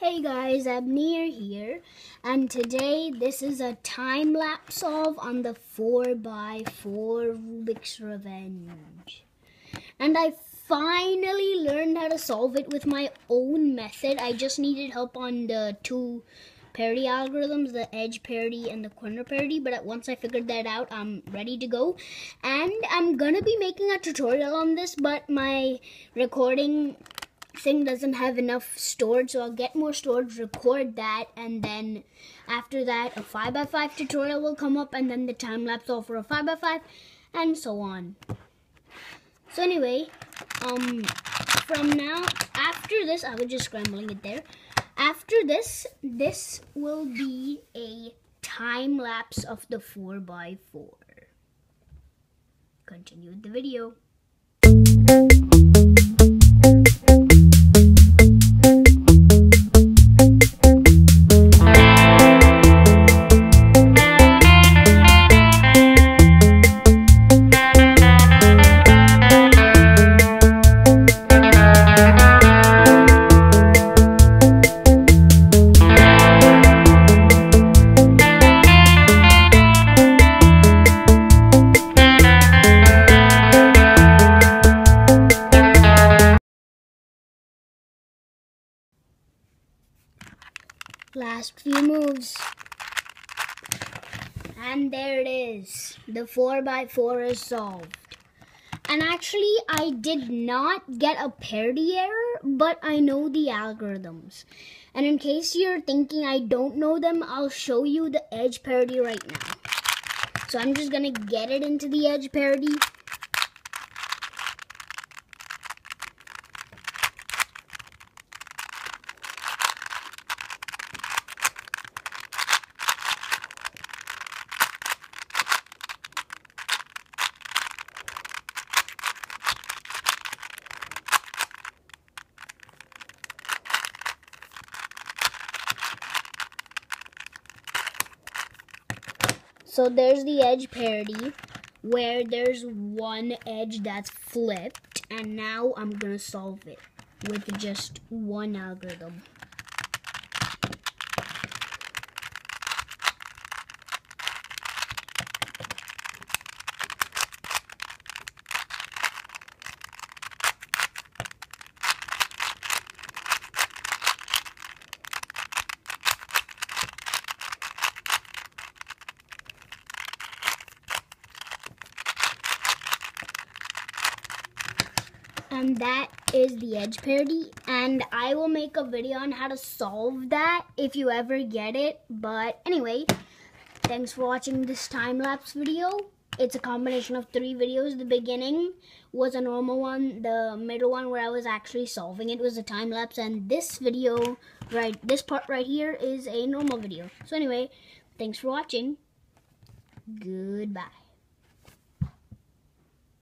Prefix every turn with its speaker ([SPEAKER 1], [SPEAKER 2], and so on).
[SPEAKER 1] Hey guys, Abnir here, and today this is a time-lapse solve on the 4x4 Rubik's Revenge. And I finally learned how to solve it with my own method. I just needed help on the two parity algorithms, the edge parity and the corner parity, but once I figured that out, I'm ready to go. And I'm gonna be making a tutorial on this, but my recording thing doesn't have enough storage, so I'll get more storage, record that, and then after that a 5x5 tutorial will come up, and then the time-lapse solve for a 5x5, and so on. So anyway, from now, after this, I was just scrambling it there. After this will be a time-lapse of the 4x4. Continue with the video. Last few moves, and there it is. The 4x4 is solved. And actually, I did not get a parity error, but I know the algorithms. And in case you're thinking I don't know them, I'll show you the edge parity right now. So I'm just gonna get it into the edge parity. So there's the edge parity, where there's one edge that's flipped, and now I'm gonna solve it with just one algorithm. And that is the edge parity, and I will make a video on how to solve that if you ever get it. But anyway, thanks for watching this time-lapse video. It's a combination of 3 videos. The beginning was a normal one, the middle one where I was actually solving it was a time-lapse, and this video, this part right here, is a normal video. So anyway, thanks for watching. Goodbye.